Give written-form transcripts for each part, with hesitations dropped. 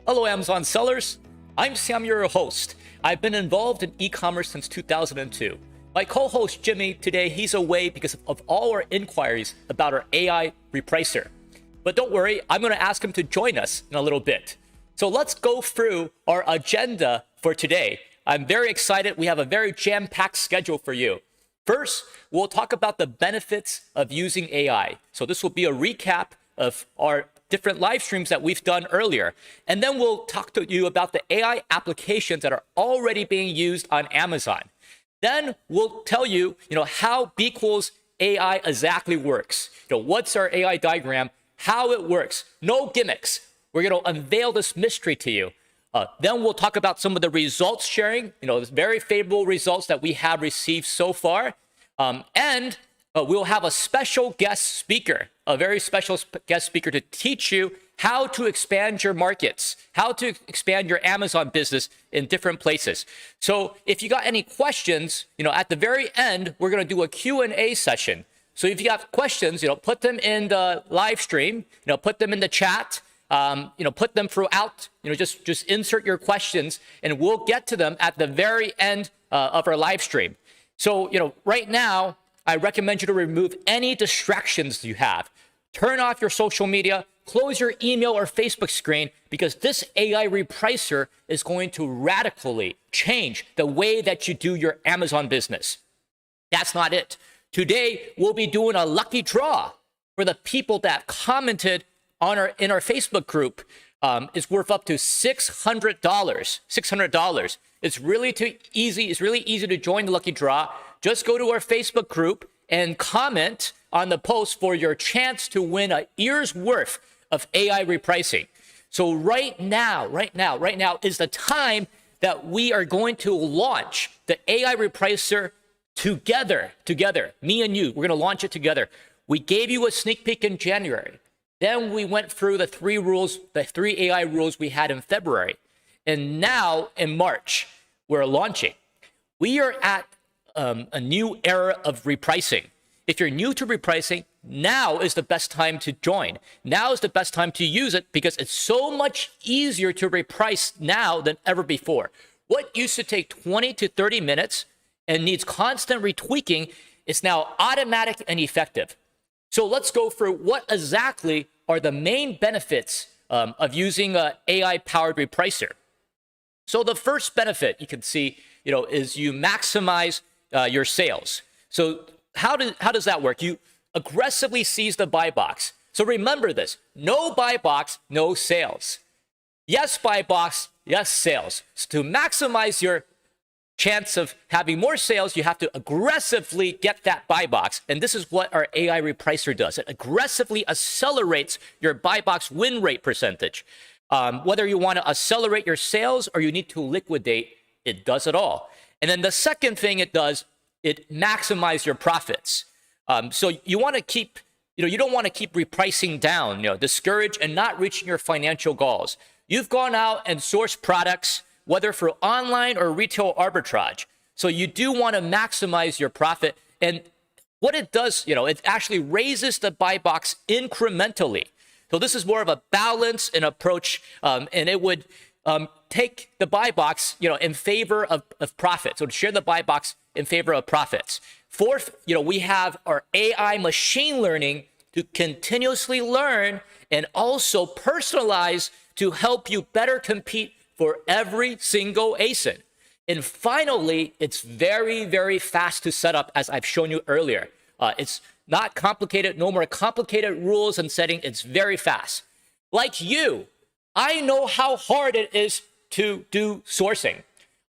Hello, Amazon sellers. I'm Sam, your host. I've been involved in e-commerce since 2002. My co-host Jimmy, today he's away because of all our inquiries about our AI Repricer. But don't worry, I'm going to ask him to join us in a little bit. So let's go through our agenda for today. I'm very excited. We have a very jam-packed schedule for you. First, we'll talk about the benefits of using AI. So this will be a recap of our different live streams that we've done earlier. And then we'll talk to you about the AI applications that are already being used on Amazon. Then we'll tell you, how BQool's AI exactly works. What's our AI diagram, how it works. No gimmicks. We're going to unveil this mystery to you. Then we'll talk about some of the results sharing, the very favorable results that we have received so far. And we'll have a special guest speaker, a very special guest speaker to teach you how to expand your markets, how to expand your Amazon business in different places. So if you got any questions, at the very end, we're going to do a Q&A session. So if you have questions, put them in the live stream, put them in the chat, put them throughout, just insert your questions and we'll get to them at the very end of our live stream. So, right now, I recommend you to remove any distractions you have. Turn off your social media, close your email or Facebook screen, because this AI Repricer is going to radically change the way that you do your Amazon business. That's not it. Today, we'll be doing a lucky draw for the people that commented in our Facebook group. Is worth up to $600. $600. It's really easy. It's really easy to join the lucky draw. Just go to our Facebook group and comment on the post for your chance to win a year's worth of AI repricing. So right now is the time that we are going to launch the AI Repricer together. Me and you, we're going to launch it together. We gave you a sneak peek in January. Then we went through the three AI rules we had in February. And now in March, we're launching. We are at a new era of repricing. If you're new to repricing, now is the best time to join. Now is the best time to use it because it's so much easier to reprice now than ever before. What used to take 20 to 30 minutes and needs constant retweaking is now automatic and effective. So let's go through what exactly are the main benefits of using an AI-powered repricer. So the first benefit you can see, is you maximize your sales. So how does that work? You aggressively seize the buy box. So remember this: no buy box, no sales. Yes, buy box, yes, sales. So to maximize your chance of having more sales, you have to aggressively get that buy box. And this is what our AI Repricer does. It aggressively accelerates your buy box win rate percentage. Whether you want to accelerate your sales or you need to liquidate, it does it all. And then the second thing it does, it maximizes your profits. So you want to keep, you don't want to keep repricing down, discouraged and not reaching your financial goals. You've gone out and sourced products, whether for online or retail arbitrage. So you do want to maximize your profit. And what it does, it actually raises the buy box incrementally. So this is more of a balance and approach, and it would take the buy box, in favor of profit. So to share the buy box in favor of profits. Fourth, we have our AI machine learning to continuously learn and also personalize to help you better compete for every single ASIN. And finally, it's very, very fast to set up, as I've shown you earlier. It's not complicated, no more complicated rules and setting. It's very fast. Like you, I know how hard it is to do sourcing.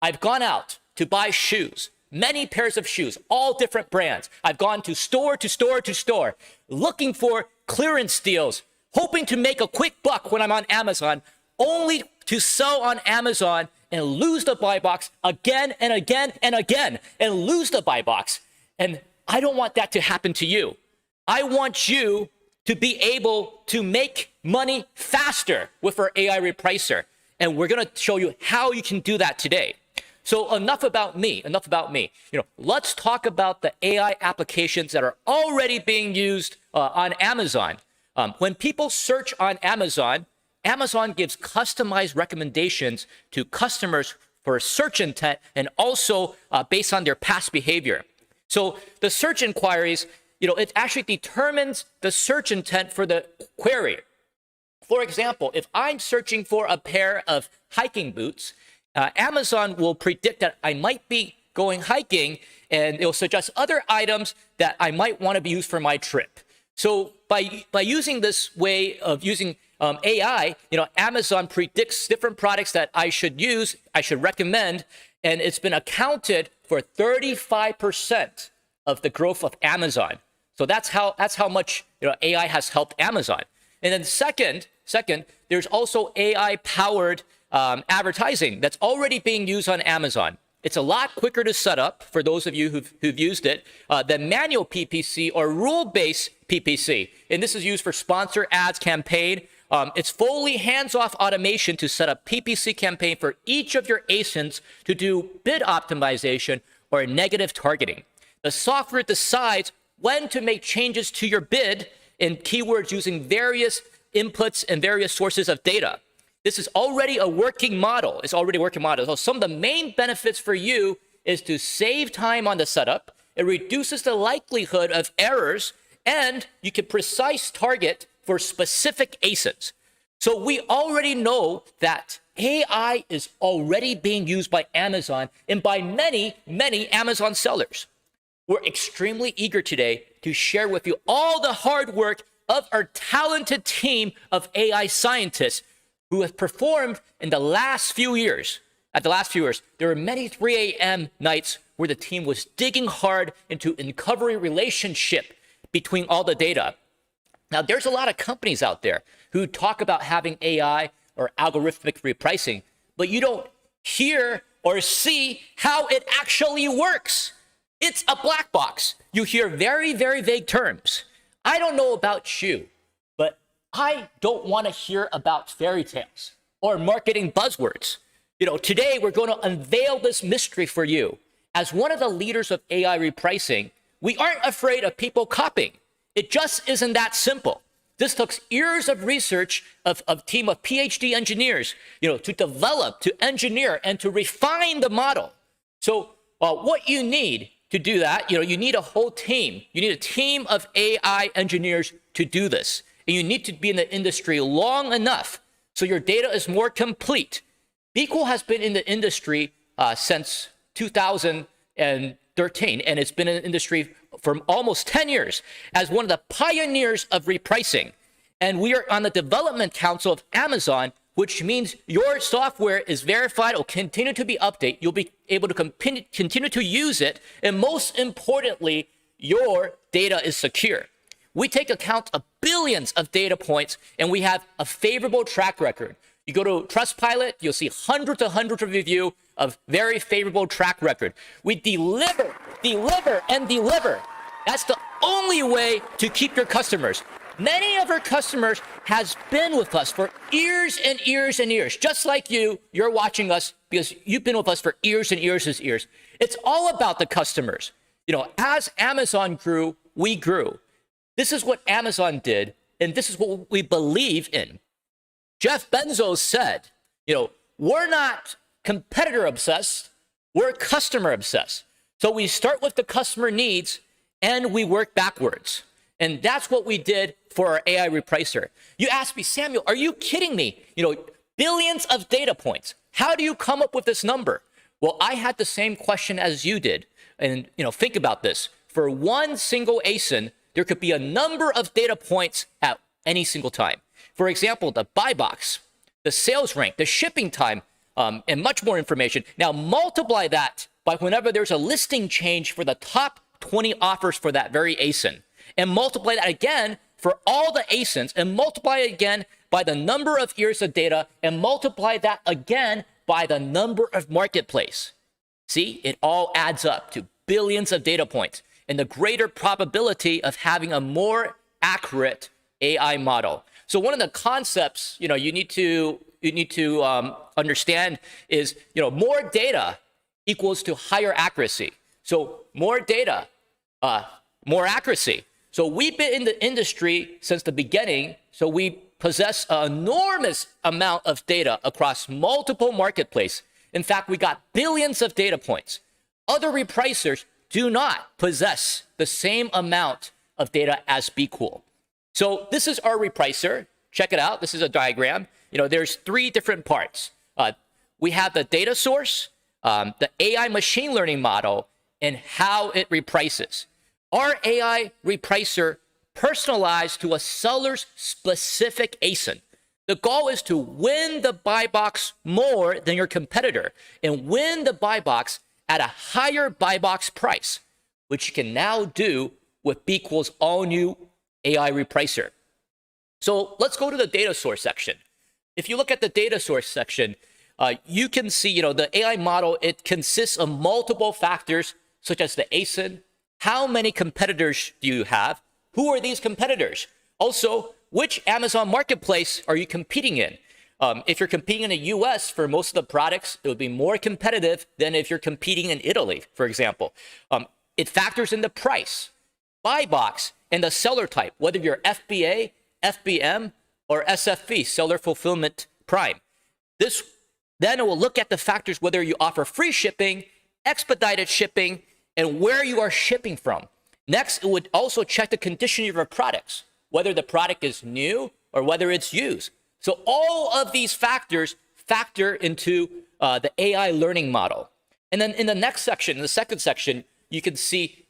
I've gone out to buy shoes, many pairs of shoes, all different brands. I've gone to store to store to store, looking for clearance deals, hoping to make a quick buck when I'm on Amazon, only to sell on Amazon and lose the buy box again and again and again and lose the buy box. And I don't want that to happen to you. I want you to be able to make money faster with our AI Repricer. And we're going to show you how you can do that today. So enough about me. Let's talk about the AI applications that are already being used on Amazon. When people search on Amazon, Amazon gives customized recommendations to customers for search intent and also based on their past behavior. So the search inquiries, it actually determines the search intent for the query. For example, if I'm searching for a pair of hiking boots, Amazon will predict that I might be going hiking, and it will suggest other items that I might want to be used for my trip. So by using this way of using AI, Amazon predicts different products that I should use, I should recommend, and it's been accounted for 35% of the growth of Amazon. So that's how much AI has helped Amazon. And then second, there's also AI-powered advertising that's already being used on Amazon. It's a lot quicker to set up for those of you who've used it than manual PPC or rule-based PPC. And this is used for sponsor ads campaign. It's fully hands-off automation to set up PPC campaign for each of your ASINs to do bid optimization or negative targeting. The software decides when to make changes to your bid in keywords using various inputs and various sources of data. This is already a working model. It's already a working model. So some of the main benefits for you is to save time on the setup. It reduces the likelihood of errors, and you can precise target for specific ASINs. So we already know that AI is already being used by Amazon and by many, many Amazon sellers. We're extremely eager today to share with you all the hard work of our talented team of AI scientists who have performed in the last few years. There were many 3 a.m. nights where the team was digging hard into uncovering relationship between all the data. Now, there's a lot of companies out there who talk about having AI or algorithmic repricing, but you don't hear or see how it actually works. It's a black box. You hear very, very vague terms. I don't know about you, but I don't want to hear about fairy tales or marketing buzzwords. Today we're going to unveil this mystery for you. As one of the leaders of AI repricing, we aren't afraid of people copying. It just isn't that simple. This took years of research of a team of PhD engineers, to develop, to engineer, and to refine the model. So what you need to do that, you need a whole team. You need a team of AI engineers to do this. And you need to be in the industry long enough so your data is more complete. BQool has been in the industry since 2013, and it's been in the industry for almost 10 years as one of the pioneers of repricing. And we are on the development council of Amazon, which means your software is verified, will continue to be updated. You'll be able to continue to use it. And most importantly, your data is secure. We take account of billions of data points, and we have a favorable track record. You go to Trustpilot, you'll see hundreds of review of very favorable track record. We deliver, and deliver. That's the only way to keep your customers. Many of our customers has been with us for years and years and years. Just like you're watching us because you've been with us for years and years and years. It's all about the customers. As Amazon grew, we grew. This is what Amazon did, and this is what we believe in. Jeff Bezos said, we're not competitor obsessed, we're customer obsessed. So we start with the customer needs and we work backwards. And that's what we did for our AI repricer. You asked me, Samuel, are you kidding me? Billions of data points. How do you come up with this number? Well, I had the same question as you did. And, think about this. For one single ASIN, there could be a number of data points at any single time. For example, the buy box, the sales rank, the shipping time, and much more information. Now multiply that by whenever there's a listing change for the top 20 offers for that very ASIN, and multiply that again for all the ASINs, and multiply it again by the number of years of data, and multiply that again by the number of marketplace. See, it all adds up to billions of data points and the greater probability of having a more accurate AI model. So one of the concepts, you need to understand is, more data equals to higher accuracy. So more data, more accuracy. So we've been in the industry since the beginning. So we possess an enormous amount of data across multiple marketplaces. In fact, we got billions of data points. Other repricers do not possess the same amount of data as BQool. So this is our repricer. Check it out. This is a diagram. There's three different parts. We have the data source, the AI machine learning model, and how it reprices. Our AI repricer personalized to a seller's specific ASIN. The goal is to win the buy box more than your competitor and win the buy box at a higher buy box price, which you can now do with BQool's all-new AI repricer. So let's go to the data source section. If you look at the data source section, you can see, the AI model, it consists of multiple factors such as the ASIN, how many competitors do you have, who are these competitors? Also, which Amazon marketplace are you competing in? If you're competing in the US for most of the products, it would be more competitive than if you're competing in Italy, for example. It factors in the price, buy box, and the seller type, whether you're FBA, FBM, or SFP, Seller Fulfillment Prime. Then it will look at the factors whether you offer free shipping, expedited shipping, and where you are shipping from. Next, it would also check the condition of your products, whether the product is new or whether it's used. So all of these factors factor into the AI learning model. And then in the next section, in the second section, you can see,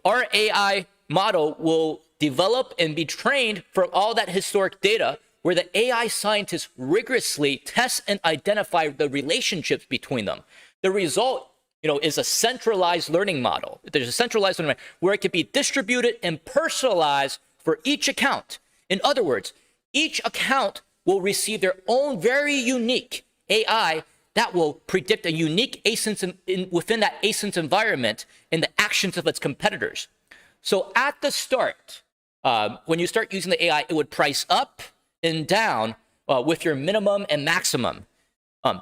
our AI model will develop and be trained from all that historic data where the AI scientists rigorously test and identify the relationships between them. The result, is a centralized learning model. There's a centralized learning model where it can be distributed and personalized for each account. In other words, each account will receive their own very unique AI that will predict a unique ASIN within that ASIN's environment and the actions of its competitors. So at the start, when you start using the AI, it would price up and down with your minimum and maximum.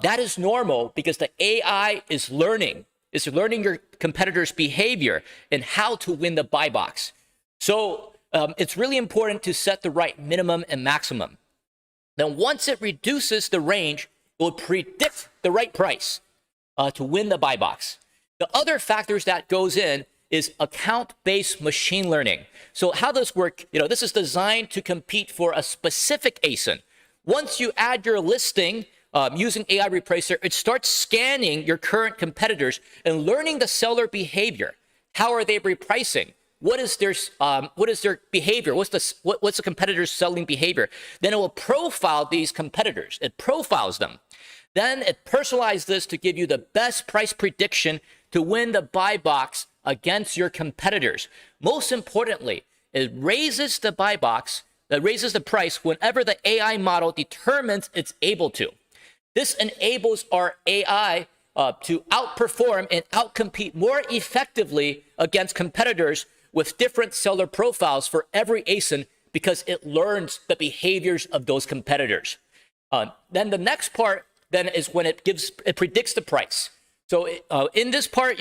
That is normal because the AI is learning your competitor's behavior and how to win the buy box. So it's really important to set the right minimum and maximum. Then once it reduces the range, it will predict the right price to win the buy box. The other factors that goes in is account-based machine learning. So how does this work? This is designed to compete for a specific ASIN. Once you add your listing using AI Repricer, it starts scanning your current competitors and learning the seller behavior. How are they repricing? What is their behavior? What's the competitor's selling behavior? Then it will profile these competitors. It profiles them. Then it personalizes this to give you the best price prediction to win the buy box against your competitors. Most importantly, it raises the buy box, that raises the price whenever the AI model determines it's able to. This enables our AI to outperform and outcompete more effectively against competitors with different seller profiles for every ASIN because it learns the behaviors of those competitors. Then the next part then is when it predicts the price. So in this part,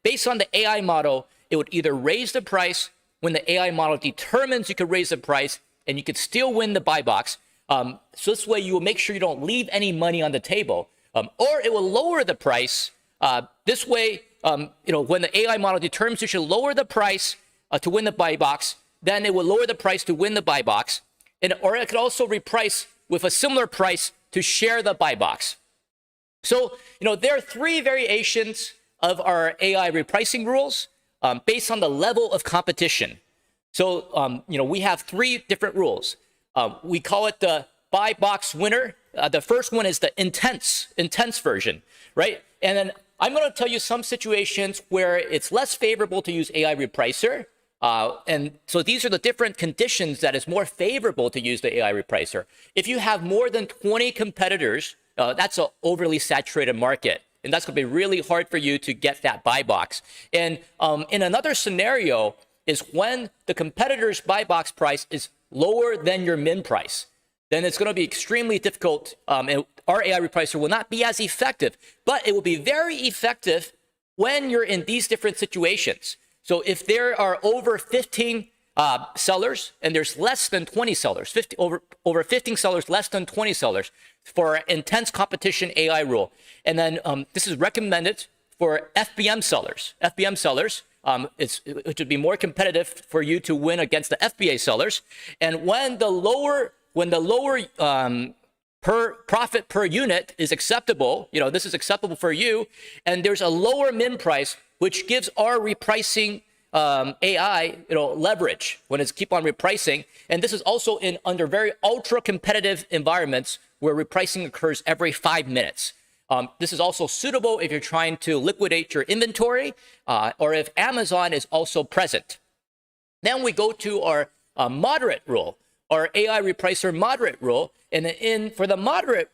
based on the AI model, it would either raise the price when the AI model determines you could raise the price and you could still win the buy box. So this way you will make sure you don't leave any money on the table, or it will lower the price. This way, when the AI model determines you should lower the price to win the buy box, then it will lower the price to win the buy box, or it could also reprice with a similar price to share the buy box. So, there are three variations of our AI repricing rules based on the level of competition. So, we have three different rules. We call it the buy box winner. The first one is the intense version, right? And then I'm going to tell you some situations where it's less favorable to use AI Repricer. And so these are the different conditions that is more favorable to use the AI Repricer. If you have more than 20 competitors, that's an overly saturated market. And that's going to be really hard for you to get that buy box. And in another scenario is when the competitor's buy box price is lower than your min price. Then it's going to be extremely difficult. And our AI Repricer will not be as effective, but it will be very effective when you're in these different situations. So if there are over 15 sellers, and there's less than 20 sellers, over 15 sellers, less than 20 sellers for intense competition AI rule. And then this is recommended for FBM sellers. FBM sellers, it would be more competitive for you to win against the FBA sellers. And when the lower per profit per unit is acceptable, this is acceptable for you, and there's a lower min price, which gives our repricing AI, leverage when it's keep on repricing. And this is also under very ultra competitive environments where repricing occurs every 5 minutes. This is also suitable if you're trying to liquidate your inventory or if Amazon is also present. Then we go to our moderate rule, our AI Repricer moderate rule. And for the moderate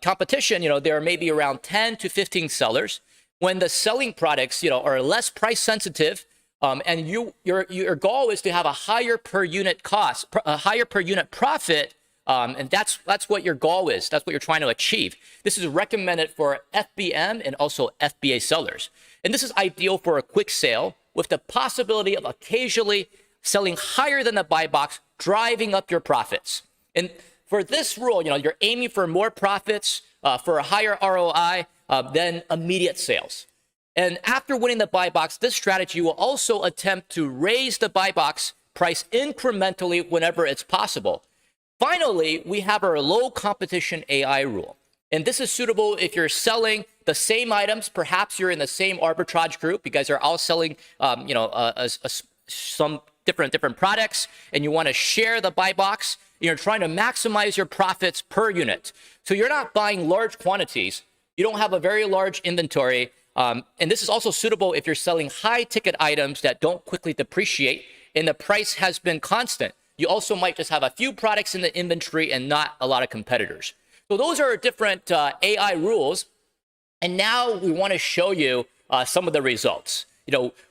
competition, there are maybe around 10 to 15 sellers. When the selling products, are less price sensitive, and your goal is to have a higher per unit cost, a higher per unit profit, and that's what your goal is. That's what you're trying to achieve. This is recommended for FBM and also FBA sellers. And this is ideal for a quick sale with the possibility of occasionally selling higher than the buy box, driving up your profits. And for this rule, you're aiming for more profits, for a higher ROI than immediate sales. And after winning the buy box, this strategy will also attempt to raise the buy box price incrementally whenever it's possible. Finally, we have our low competition AI rule. And this is suitable if you're selling the same items. Perhaps you're in the same arbitrage group. You guys are all selling, some different products, and you want to share the buy box. You're trying to maximize your profits per unit. So you're not buying large quantities. You don't have a very large inventory. And this is also suitable if you're selling high ticket items that don't quickly depreciate and the price has been constant. You also might just have a few products in the inventory and not a lot of competitors. So those are different AI rules. And now we want to show you some of the results.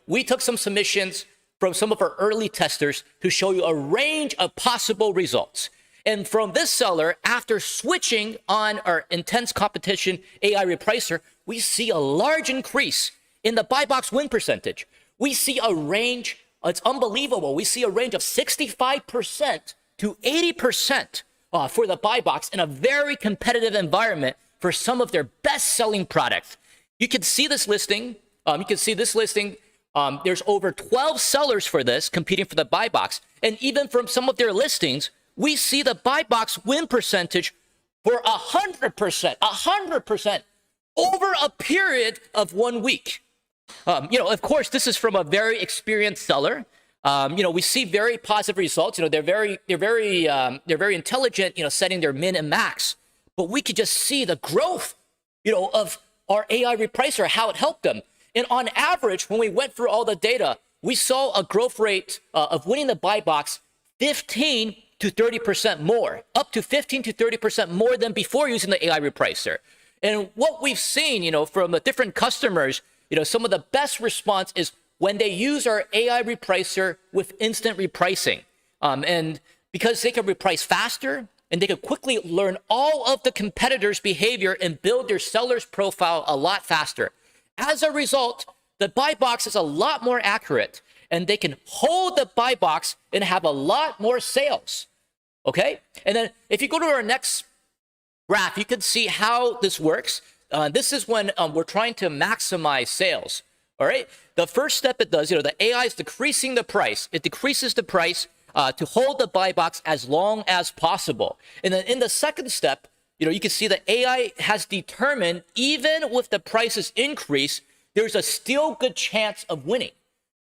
We took some submissions from some of our early testers to show you a range of possible results. And from this seller, after switching on our intense competition AI repricer, we see a large increase in the buy box win percentage. We see a range, it's unbelievable. We see a range of 65% to 80% for the buy box in a very competitive environment for some of their best-selling products. You can see this listing. There's over 12 sellers for this competing for the buy box. And even from some of their listings, we see the buy box win percentage for 100% over a period of 1 week. Of course, this is from a very experienced seller. We see very positive results. They're very intelligent, setting their min and max. But we could just see the growth, of our AI repricer, how it helped them. And on average, when we went through all the data, we saw a growth rate of winning the buy box 15 to 30% more, up to 15 to 30% more than before using the AI repricer. And what we've seen, from the different customers, some of the best response is when they use our AI repricer with instant repricing. And because they can reprice faster and they can quickly learn all of the competitors' behavior and build their seller's profile a lot faster. As a result, the buy box is a lot more accurate, and they can hold the buy box and have a lot more sales. Okay? And then if you go to our next graph, you can see how this works. This is when we're trying to maximize sales. All right? The first step it does, the AI is decreasing the price. It decreases the price to hold the buy box as long as possible. And then in the second step, you can see the AI has determined even with the prices increase, there's a still good chance of winning.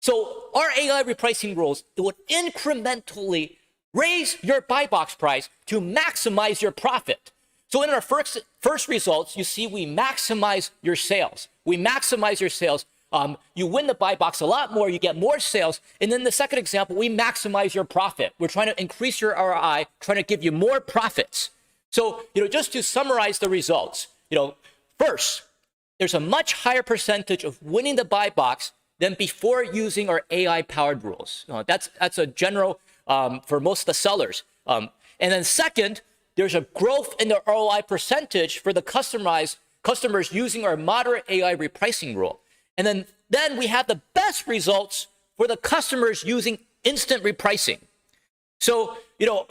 So our AI repricing rules, it would incrementally raise your buy box price to maximize your profit. So in our first results, you see we maximize your sales. We maximize your sales. You win the buy box a lot more, you get more sales. And then the second example, we maximize your profit. We're trying to increase your ROI, trying to give you more profits. So, just to summarize the results, first, there's a much higher percentage of winning the buy box than before using our AI-powered rules. That's a general for most of the sellers. And then second, there's a growth in the ROI percentage for the customers using our moderate AI repricing rule. And then we have the best results for the customers using instant repricing. So,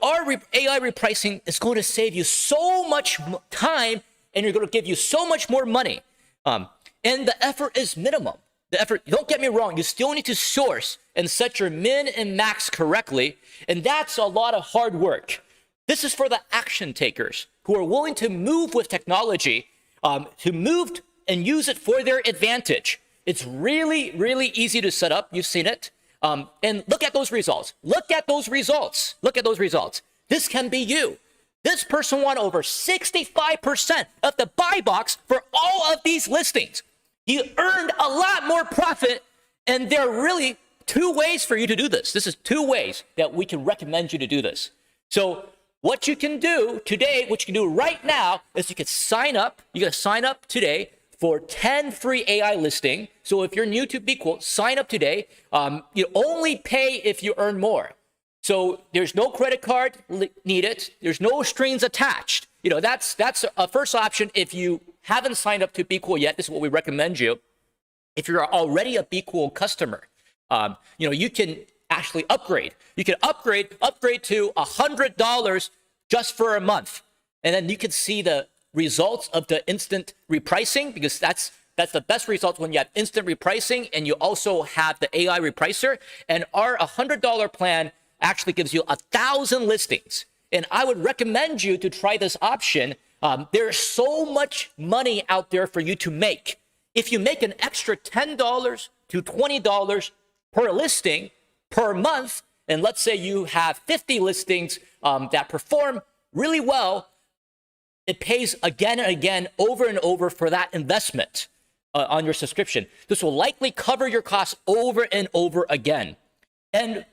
our AI repricing is going to save you so much time, and you're going to give you so much more money. And the effort is minimum. The effort, don't get me wrong, you still need to source and set your min and max correctly, and that's a lot of hard work. This is for the action takers who are willing to move with technology, to move and use it for their advantage. It's really, really easy to set up. You've seen it. And look at those results. Look at those results. Look at those results. This can be you. This person won over 65% of the buy box for all of these listings. He earned a lot more profit, and there are really two ways for you to do this. This is two ways that we can recommend you to do this. So what you can do today, what you can do right now, is you can sign up. You can sign up today for 10 free AI listing. So if you're new to BQool, sign up today. You only pay if you earn more. So there's no credit card needed. There's no strings attached. That's a first option. If you haven't signed up to BQool yet, this is what we recommend you. If you're already a BQool customer, you can actually upgrade. You can upgrade to $100 just for a month, and then you can see the results of the instant repricing, because that's the best results when you have instant repricing and you also have the AI repricer. And our $100 plan actually gives you 1,000 listings. And I would recommend you to try this option. There's so much money out there for you to make. If you make an extra $10 to $20 per listing per month, and let's say you have 50 listings that perform really well, it pays again and again, over and over for that investment on your subscription. This will likely cover your costs over and over again. And,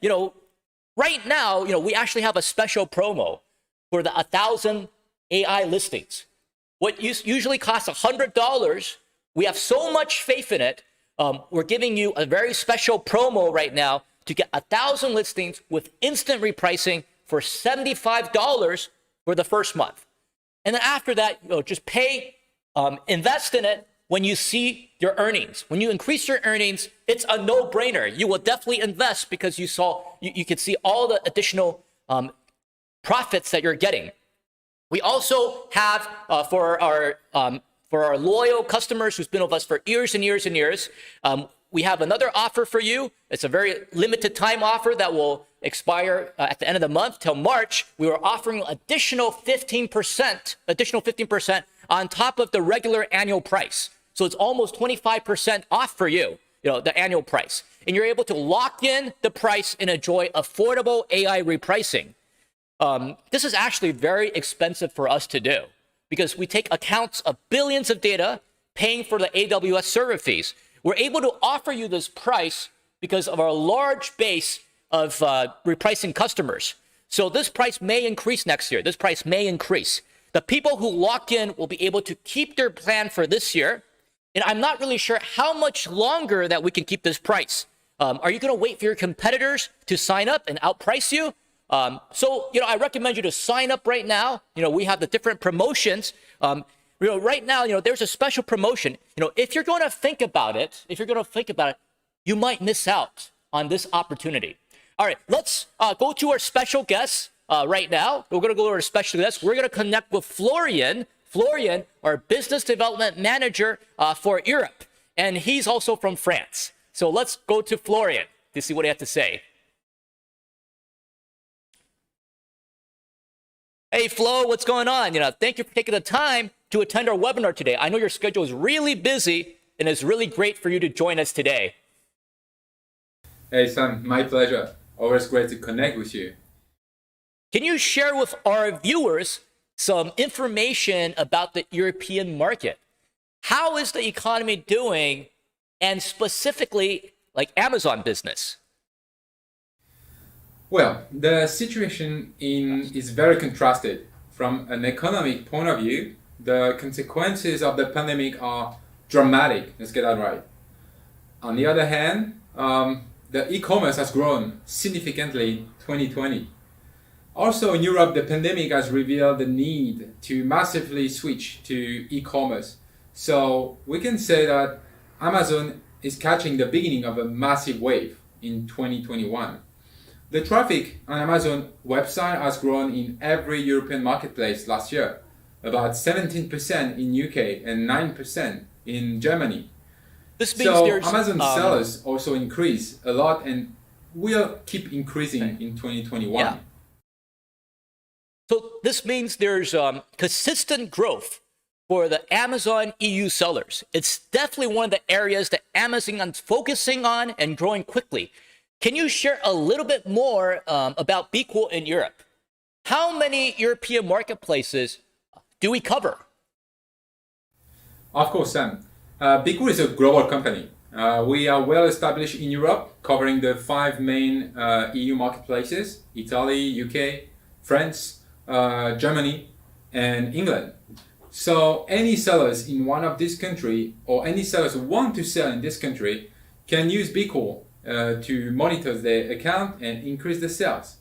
right now, we actually have a special promo for the 1,000 AI listings. What usually costs $100, we have so much faith in it. We're giving you a very special promo right now to get 1,000 listings with instant repricing for $75 for the first month. And then after that, just pay, invest in it when you see your earnings. When you increase your earnings, it's a no-brainer. You will definitely invest because you can see all the additional profits that you're getting. We also have for our loyal customers who's been with us for years and years and years, we have another offer for you. It's a very limited time offer that will expire at the end of the month till March. We are offering additional 15% on top of the regular annual price. So it's almost 25% off for you, the annual price. And you're able to lock in the price and enjoy affordable AI repricing. This is actually very expensive for us to do because we take accounts of billions of data paying for the AWS server fees. We're able to offer you this price because of our large base of repricing customers. So this price may increase next year. This price may increase. The people who lock in will be able to keep their plan for this year. And I'm not really sure how much longer that we can keep this price. Are you going to wait for your competitors to sign up and outprice you? So I recommend you to sign up right now. We have the different promotions. Right now, there's a special promotion. If you're going to think about it, you might miss out on this opportunity. All right, let's go to our special guest right now. We're going to go to our special guest. We're going to connect with Florian, our business development manager for Europe. And he's also from France. So let's go to Florian to see what he has to say. Hey, Flo, what's going on? Thank you for taking the time to attend our webinar today. I know your schedule is really busy, and it's really great for you to join us today. Hey, Sam, my pleasure. Always great to connect with you. Can you share with our viewers some information about the European market? How is the economy doing, and specifically like Amazon business? Well, the situation is very contrasted. From an economic point of view, the consequences of the pandemic are dramatic. Let's get that right. On the other hand, the e-commerce has grown significantly in 2020. Also in Europe, the pandemic has revealed the need to massively switch to e-commerce. So we can say that Amazon is catching the beginning of a massive wave in 2021. The traffic on Amazon website has grown in every European marketplace last year, about 17% in UK and 9% in Germany. This means So there's Amazon sellers also increase a lot and will keep increasing in 2021. Yeah. So this means there's consistent growth for the Amazon EU sellers. It's definitely one of the areas that Amazon's focusing on and growing quickly. Can you share a little bit more about BQool in Europe? How many European marketplaces do we cover? Of course, Sam. BQool is a global company. We are well established in Europe, covering the 5 main EU marketplaces: Italy, UK, France, Germany, and England. So any sellers in one of these countries, or any sellers who want to sell in this country, can use BQool to monitor their account and increase the sales.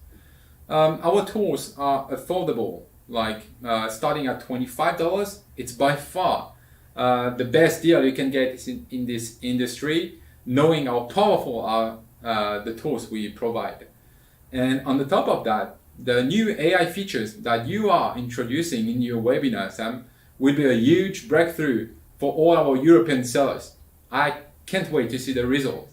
Our tools are affordable, like starting at $25. It's by far the best deal you can get in this industry, knowing how powerful are the tools we provide. And on the top of that, the new AI features that you are introducing in your webinar, Sam, will be a huge breakthrough for all our European sellers. I can't wait to see the results.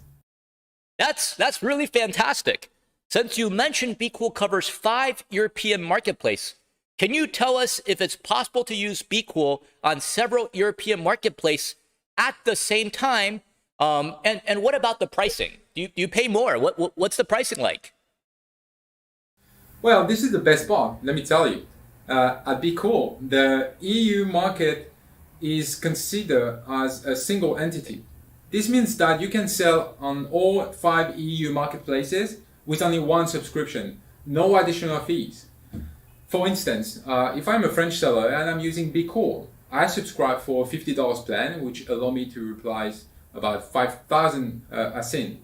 That's really fantastic. Since you mentioned BQool covers 5 European marketplaces, can you tell us if it's possible to use BQool on several European marketplaces at the same time? And what about the pricing? Do you pay more? What's the pricing like? Well, this is the best part, let me tell you. At BQool, the EU market is considered as a single entity. This means that you can sell on all 5 EU marketplaces with only one subscription, no additional fees. For instance, if I'm a French seller and I'm using BQool, I subscribe for a $50 plan, which allow me to replies about 5,000 ASIN.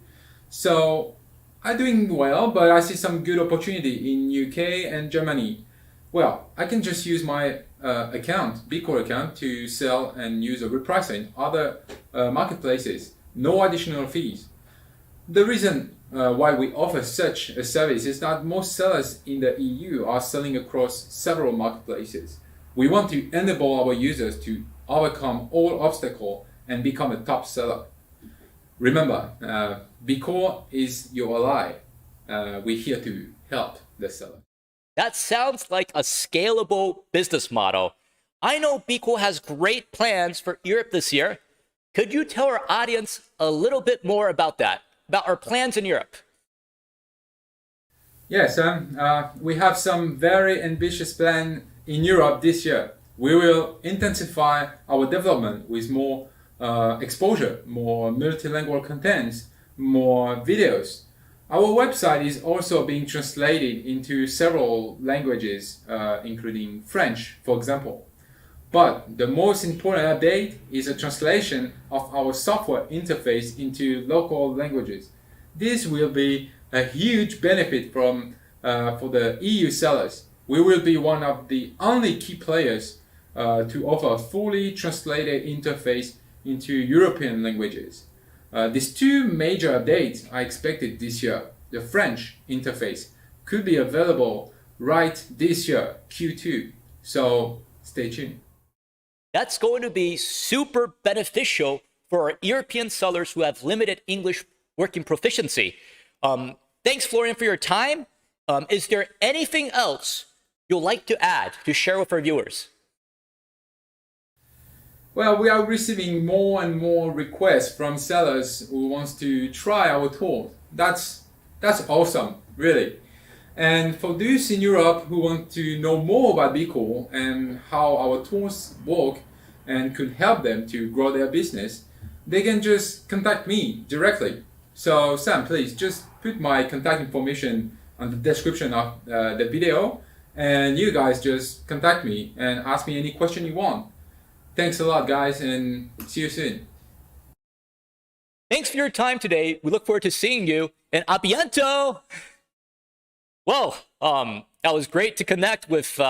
So I'm doing well, but I see some good opportunity in UK and Germany. Well, I can just use my BQool account to sell and use a repricer in other marketplaces, no additional fees. The reason why we offer such a service is that most sellers in the EU are selling across several marketplaces. We want to enable our users to overcome all obstacles and become a top seller. Remember, BQool is your ally. We're here to help the seller. That sounds like a scalable business model. I know BQool has great plans for Europe this year. Could you tell our audience a little bit more about that, about our plans in Europe? Yes, we have some very ambitious plans in Europe this year. We will intensify our development with more exposure, more multilingual contents, more videos. Our website is also being translated into several languages, including French, for example. But the most important update is a translation of our software interface into local languages. This will be a huge benefit for the EU sellers. We will be one of the only key players to offer a fully translated interface into European languages. These 2 major updates are expected this year. The French interface could be available right this year, Q2. So stay tuned. That's going to be super beneficial for our European sellers who have limited English working proficiency. Thanks, Florian, for your time. Is there anything else you'd like to add to share with our viewers? Well, we are receiving more and more requests from sellers who wants to try our tool. That's awesome, really. And for those in Europe who want to know more about BQool and how our tools work and could help them to grow their business, they can just contact me directly. So Sam, please just put my contact information on the description of the video, and you guys just contact me and ask me any question you want. Thanks a lot, guys, and see you soon. Thanks for your time today. We look forward to seeing you, and a bientôt! Well, that was great to connect with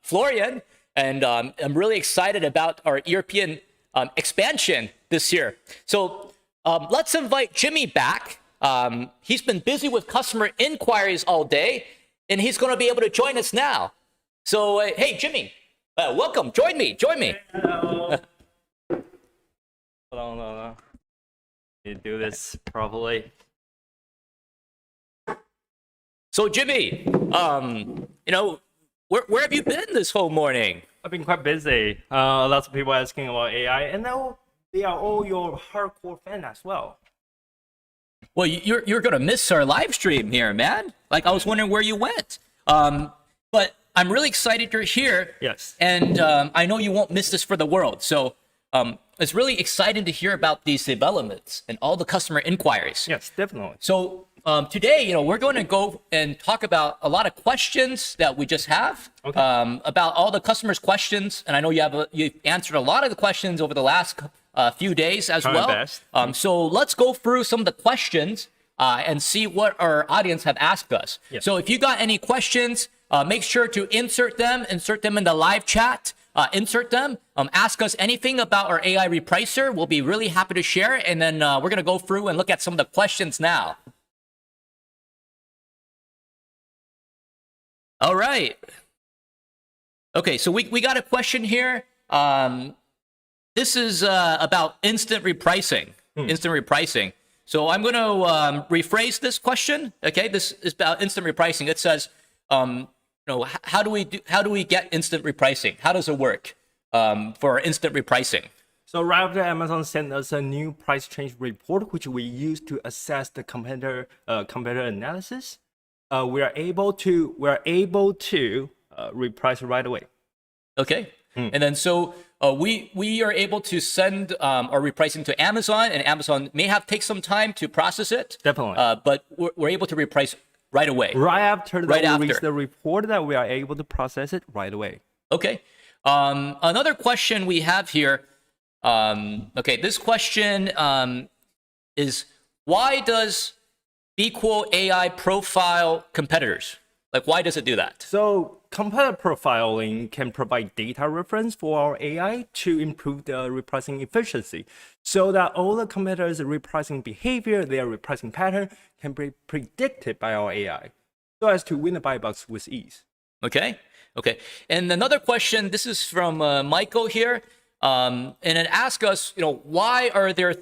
Florian, and I'm really excited about our European expansion this year. So let's invite Jimmy back He's been busy with customer inquiries all day, and he's going to be able to join us now. So, hey, Jimmy, welcome. Join me. Hello. Hold on. You do this properly. So, Jimmy, where have you been this whole morning? I've been quite busy. Lots of people asking about AI, and now they are all your hardcore fan as well. Well, you're gonna miss our live stream here, man. Like, I was wondering where you went. But I'm really excited you're here. Yes. And I know you won't miss this for the world. So it's really exciting to hear about these developments and all the customer inquiries. Yes, definitely. So today, we're going to go and talk about a lot of questions that we just have. Okay. About all the customers' questions, and I know you've answered a lot of the questions over the last few days as Try my well. best. So let's go through some of the questions and see what our audience have asked us. Yes. So if you got any questions, make sure to insert them in the live chat. Insert them. Ask us anything about our AI Repricer. We'll be really happy to share. And then we're going to go through and look at some of the questions now. All right. Okay, so we got a question here. This is about instant repricing. Instant repricing. So I'm going to rephrase this question. Okay, this is about instant repricing. It says, how do we get instant repricing? How does it work for instant repricing? So right after Amazon sent us a new price change report, which we use to assess the competitor analysis, we are able to reprice right away. Okay, and then so we are able to send our repricing to Amazon, and Amazon may have take some time to process it. Definitely. But we're able to reprice right away. Right after Right we after. reach the report, that we are able to process it right away. Okay. Another question we have here. Okay, this question is, why does BQool AI profile competitors? Like, why does it do that? So competitor profiling can provide data reference for our AI to improve the repricing efficiency, so that all the competitors' repricing behavior, their repricing pattern, can be predicted by our AI, so as to win the buy box with ease. Okay. And another question, this is from Michael here, and it asks us, why are there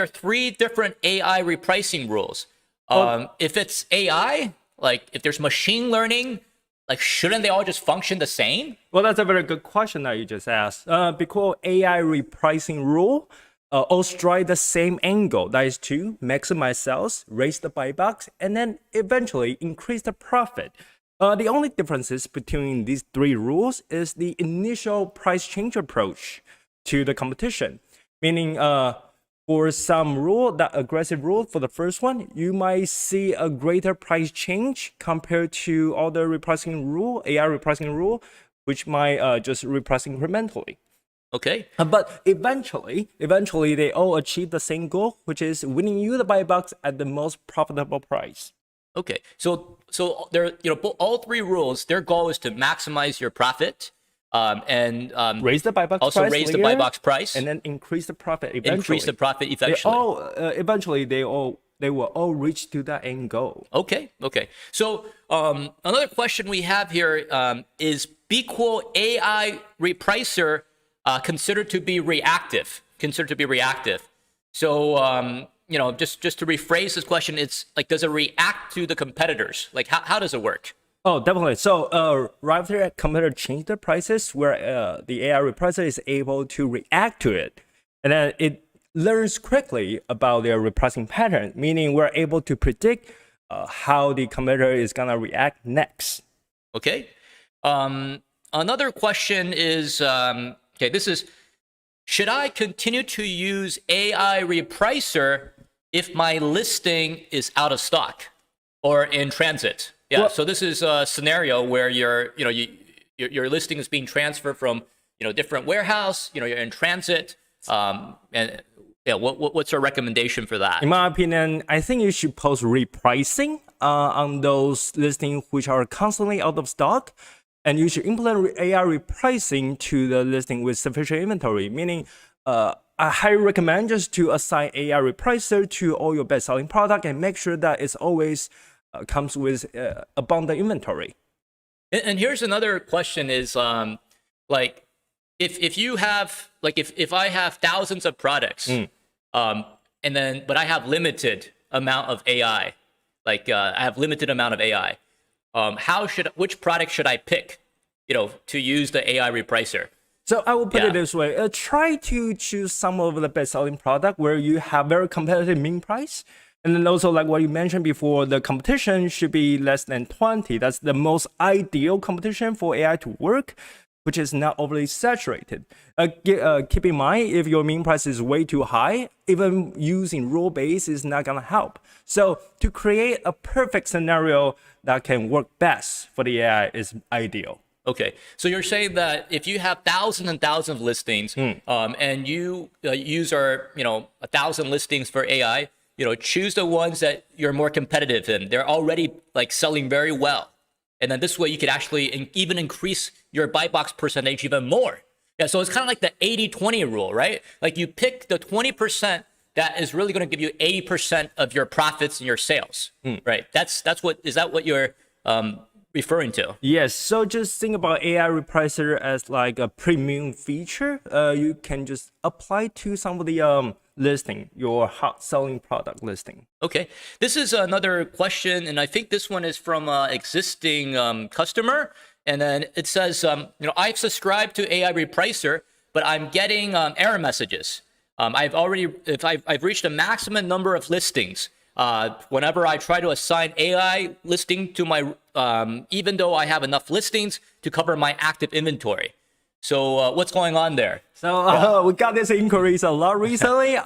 three different AI repricing rules? If it's AI, like if there's machine learning, like shouldn't they all just function the same? Well, that's a very good question that you just asked. Because AI repricing rule all strike the same angle, that is to maximize sales, raise the buy box, and then eventually increase the profit. The only differences between these three rules is the initial price change approach to the competition. Meaning, for some rule, that aggressive rule for the first one, you might see a greater price change compared to other repricing rule, AI repricing rule, which might just reprice incrementally. Okay. But eventually they all achieve the same goal, which is winning you the buy box at the most profitable price. Okay. So they're, all three rules, their goal is to maximize your profit, and Raise the buy box also price raise the later, buy box price, and then increase the profit eventually. increase the profit eventually. They will all reach to that end goal. Okay. So another question we have here is BQool AI Repricer considered to be reactive? So just to rephrase this question, it's like, does it react to the competitors? Like, how does it work? Oh, definitely. So right after a competitor change the prices, where the AI repricer is able to react to it, and then it learns quickly about their repricing pattern, meaning we're able to predict how the competitor is gonna react next. Okay. Another question is, this is, should I continue to use AI Repricer if my listing is out of stock or in transit? Yeah. Well, so this is a scenario where your listing is being transferred from different warehouse. You're in transit, and yeah. What's your recommendation for that? in my opinion, I think you should post repricing on those listings which are constantly out of stock, and you should implement AI repricing to the listing with sufficient inventory. Meaning, I highly recommend just to assign AI Repricer to all your best-selling product and make sure that it's always comes with abundant inventory. And here's another question: is like if you have like if I have thousands of products, and then but I have limited amount of AI, like I have limited amount of AI, which product should I pick, to use the AI Repricer? So I will put it this way: try to choose some of the best-selling product where you have very competitive mean price, and then also like what you mentioned before, the competition should be less than 20. That's the most ideal competition for AI to work, which is not overly saturated. Keep in mind, if your mean price is way too high, even using rule base is not gonna help. So to create a perfect scenario that can work best for the AI is ideal. Okay, so you're saying that if you have thousands and thousands of listings, and you use our 1,000 listings for AI, choose the ones that you're more competitive in. They're already like selling very well, and then this way you could actually even increase your buy box percentage even more. Yeah, so it's kind of like the 80-20 rule, right? Like you pick the 20% that is really going to give you 80% of your profits and your sales, right? Is that what you're referring to? Yes, so just think about AI Repricer as like a premium feature. You can just apply to some of the listing, your hot selling product listing. Okay, this is another question, and I think this one is from an existing customer. And then it says, I've subscribed to AI Repricer, but I'm getting error messages. I've reached a maximum number of listings. Whenever I try to assign AI listing to my, even though I have enough listings to cover my active inventory. So what's going on there? So we got these inquiries a lot recently.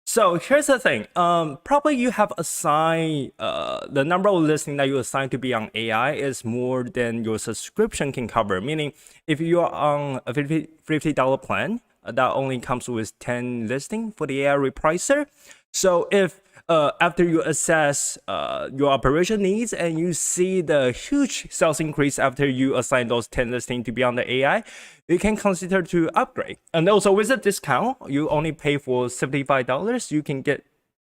So here's the thing. Probably you have assigned the number of listings that you assign to be on AI is more than your subscription can cover. Meaning, if you are on a $50 plan, that only comes with 10 listings for the AI Repricer. So if after you assess your operation needs and you see the huge sales increase after you assign those 10 listings to be on the AI, you can consider to upgrade. And also with a discount, you only pay for $75. You can get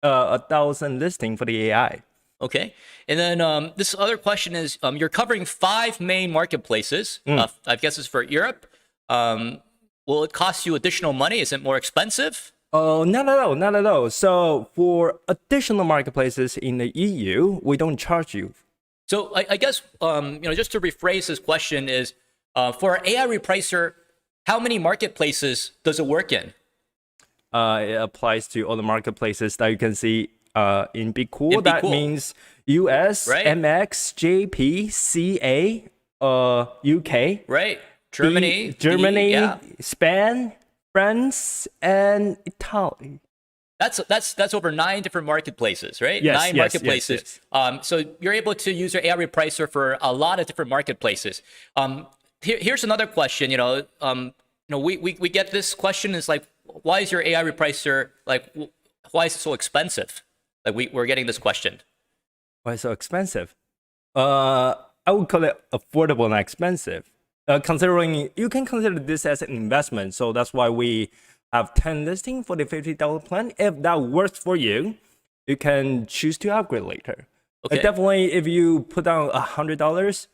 1,000 listings for the AI. Okay. And then this other question is, you're covering 5 main marketplaces. I guess it's for Europe. Will it cost you additional money? Is it more expensive? Oh, not at all. So for additional marketplaces in the EU, we don't charge you. So I guess, just to rephrase this question is, for AI Repricer, how many marketplaces does it work in? It applies to all the marketplaces that you can see in BQool. In That BQool. means US, Right. MX, JP, CA, UK. Right. Germany. Germany, Spain, France, and Italy. That's over 9 different marketplaces, right? Yes, 9 yes, marketplaces. yes. So you're able to use your AI Repricer for a lot of different marketplaces. Here's another question. We get this question is like, why is your AI Repricer why is it so expensive? Like we're getting this question. Why so expensive? I would call it affordable, not expensive. Considering you can consider this as an investment, so that's why we have 10 listings for the $50 plan. If that works for you, you can choose to upgrade later. Okay. Definitely, if you put down $100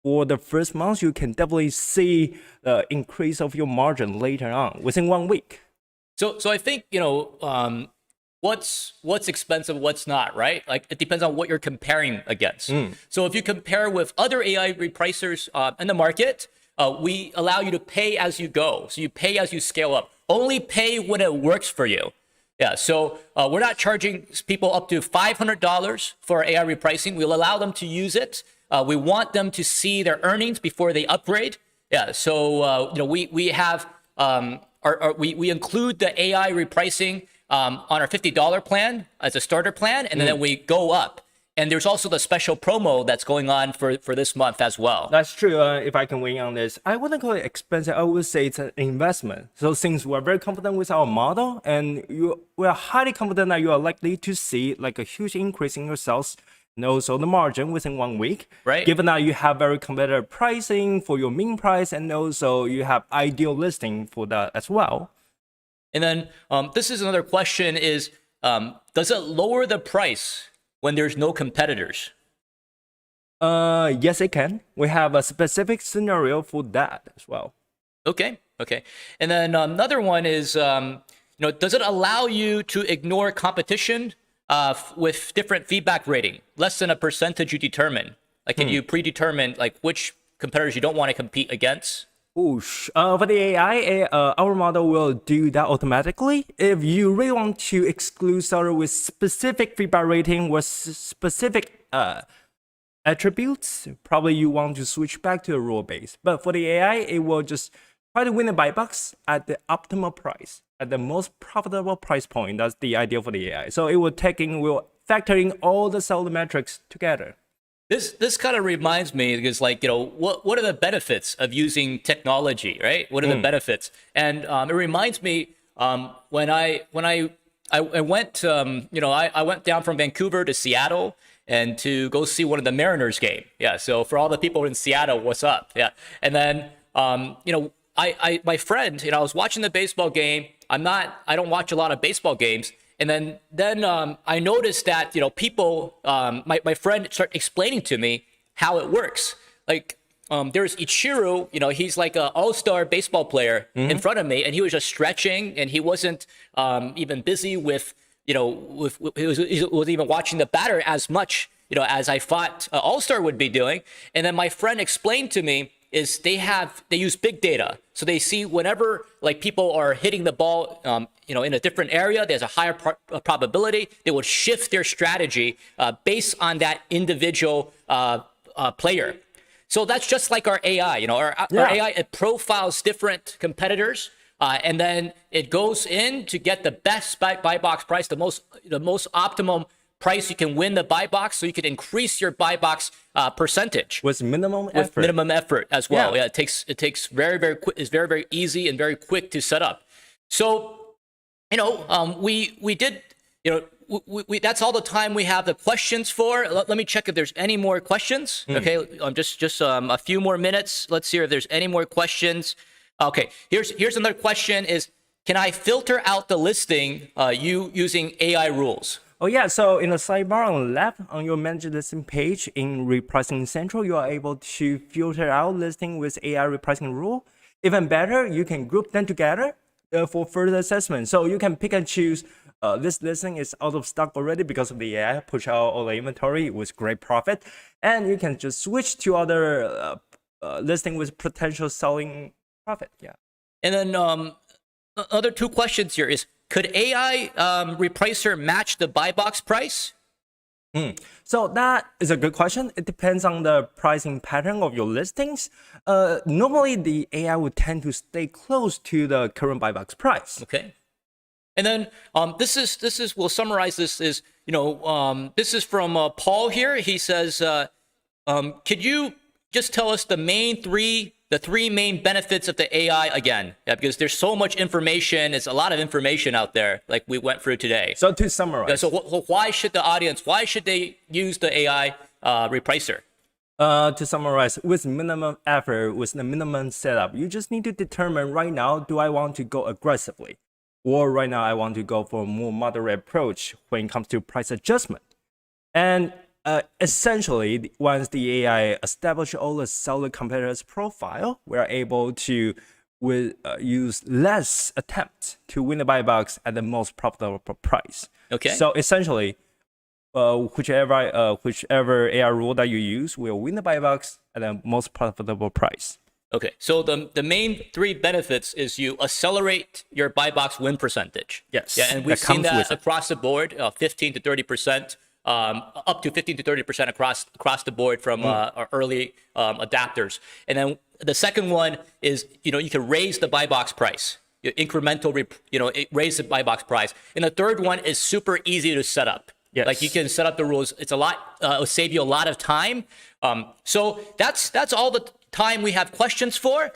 for the first month, you can definitely see the increase of your margin later on within 1 week. So I think what's expensive, what's not, right? Like it depends on what you're comparing against. So if you compare with other AI repricers in the market, we allow you to pay as you go. So you pay as you scale up. Only pay when it works for you. Yeah. So we're not charging people up to $500 for AI repricing. We'll allow them to use it. We want them to see their earnings before they upgrade. Yeah. So we have we include the AI repricing on our $50 plan as a starter plan, and then we go up. And there's also the special promo that's going on for this month as well. That's true. If I can weigh in on this, I wouldn't call it expensive. I would say it's an investment. So since we're very confident with our model, and we're highly confident that you are likely to see like a huge increase in your sales and also the margin within 1 week. Right. Given that you have very competitive pricing for your mean price, and also you have ideal listing for that as well. And then this is another question: is does it lower the price when there's no competitors? Yes, it can. We have a specific scenario for that as well. Okay. And then another one is, does it allow you to ignore competition with different feedback rating, less than a percentage you determine? Like, can you predetermine like which competitors you don't want to compete against? Oosh. For the AI, our model will do that automatically. If you really want to exclude someone with specific feedback rating with specific attributes, probably you want to switch back to a rule base. But for the AI, it will just try to win the buy box at the optimal price, at the most profitable price point. That's the idea for the AI. So it will factor in all the solid metrics together. This kind of reminds me because, like, what are the benefits of using technology, right? What are the benefits? And it reminds me when I went I went down from Vancouver to Seattle and to go see one of the Mariners game. Yeah. So for all the people in Seattle, what's up? Yeah. And then my friend, I was watching the baseball game. I don't watch a lot of baseball games. And then I noticed that, people, my friend started explaining to me how it works. Like, there's Ichiro, he's like an all-star baseball player in front of me, and he was just stretching, and he wasn't even busy with, he wasn't even watching the batter as much, as I thought all-star would be doing. And then my friend explained to me is they use big data. So they see whenever like people are hitting the ball, in a different area, there's a higher probability they would shift their strategy based on that individual player. So that's just like our AI. Our AI, it profiles different competitors, and then it goes in to get the best buy box price, the most optimum price you can win the buy box, so you can increase your buy box percentage with minimum effort. With minimum effort as well. Yeah, it takes very quick. It's very easy and very quick to set up. So we did. We that's all the time we have the questions for. Let me check if there's any more questions. Okay, just a few more minutes. Let's see if there's any more questions. Okay, here's another question: is can I filter out the listing using AI rules? Oh yeah, so in the sidebar on the left on your manage listing page in Repricing Central, you are able to filter out listing with AI repricing rule. Even better, you can group them together for further assessment. So you can pick and choose. This listing is out of stock already because of the AI push out all the inventory with great profit, and you can just switch to other listing with potential selling profit. Yeah. And then other two questions here is: could AI Repricer match the buy box price? So that is a good question. It depends on the pricing pattern of your listings. Normally, the AI would tend to stay close to the current buy box price. Okay. And then this is we'll summarize this is this is from Paul here. He says, could you just tell us the three main benefits of the AI again? Yeah, because there's so much information. It's a lot of information out there, like we went through today. So to summarize. Yeah, so why should they use the AI Repricer? To summarize, with minimum effort, with the minimum setup, you just need to determine right now, do I want to go aggressively? Or right now, I want to go for a more moderate approach when it comes to price adjustment. And essentially, once the AI establishes all the solid competitors' profile, we are able to use less attempts to win the buy box at the most profitable price. Okay. So essentially, whichever AI rule that you use will win the buy box at the most profitable price. Okay, so the main three benefits is you accelerate your buy box win percentage. Yes. Yeah, and we've seen that across the board, 15 to 30%. Up to 15 to 30% across the board from our early adapters. And then the second one is, you can raise the buy box price, incremental, raise the buy box price. And the third one is super easy to set up. Yes. Like you can set up the rules. It's it'll save you a lot of time. So that's all the time we have questions for.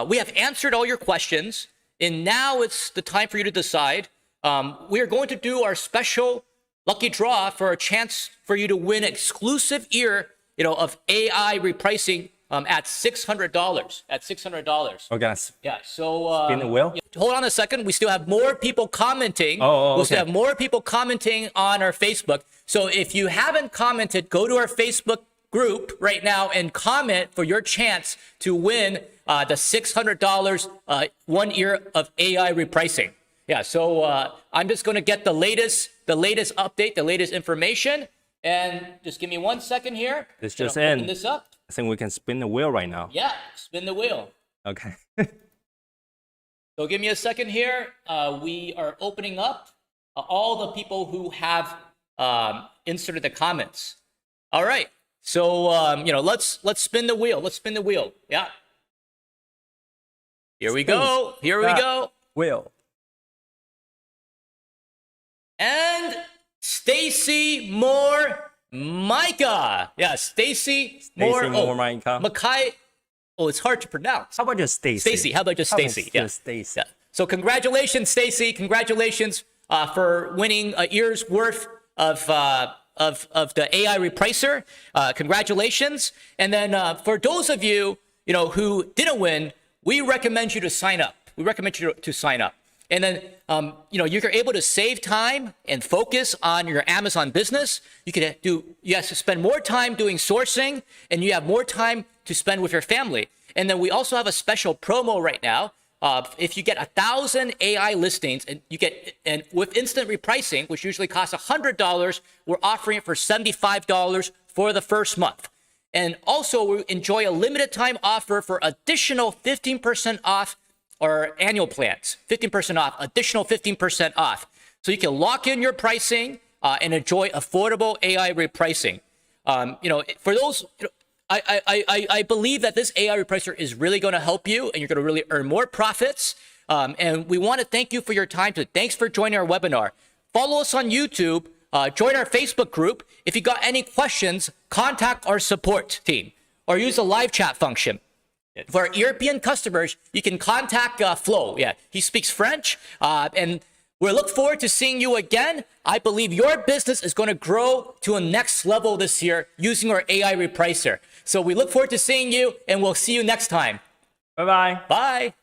We have answered all your questions, and now it's the time for you to decide. We are going to do our special lucky draw for a chance for you to win exclusive ear, of AI repricing at $600. At $600. We're gonna Yeah. So spin the wheel. hold on a second. We still have more people commenting. Oh, We still okay. have more people commenting on our Facebook. So if you haven't commented, go to our Facebook group right now and comment for your chance to win the $600 1 year of AI repricing. Yeah. So I'm just going to get the latest update, the latest information, and just give me 1 second here. It's Gonna just open in. this up. I think we can spin the wheel right now. Yeah. Spin the wheel. Okay. So give me a second here. We are opening up all the people who have inserted the comments. All right. So let's spin the wheel. Let's spin the wheel. Yeah. Here we go. Here we go. Wheel. And Stacy Moore Micah. Yeah, Stacy Moore Micah. Mackay. Oh, it's hard to pronounce. How about just Stacy? Stacy, how about just Stacy? Yeah. Just Stacy. Yeah. So congratulations, Stacy. Congratulations for winning a year's worth of the AI Repricer. Congratulations. And then for those of you, who didn't win, we recommend you to sign up. We recommend you to sign up. And then, you're able to save time and focus on your Amazon business. You have to spend more time doing sourcing, and you have more time to spend with your family. And then we also have a special promo right now. If you get 1,000 AI listings and with instant repricing, which usually costs $100, we're offering it for $75 for the first month. And also we enjoy a limited time offer for additional 15% off our annual plans, 15% off, additional 15% off. So you can lock in your pricing and enjoy affordable AI repricing. For those, I believe that this AI repricer is really going to help you, and you're going to really earn more profits. And we want to thank you for your time. Thanks for joining our webinar. Follow us on YouTube. Join our Facebook group. If you got any questions, contact our support team or use the live chat function. For our European customers, you can contact Flo. Yeah, he speaks French. And we look forward to seeing you again. I believe your business is going to grow to a next level this year using our AI repricer. So we look forward to seeing you, and we'll see you next time. Bye-bye. Bye.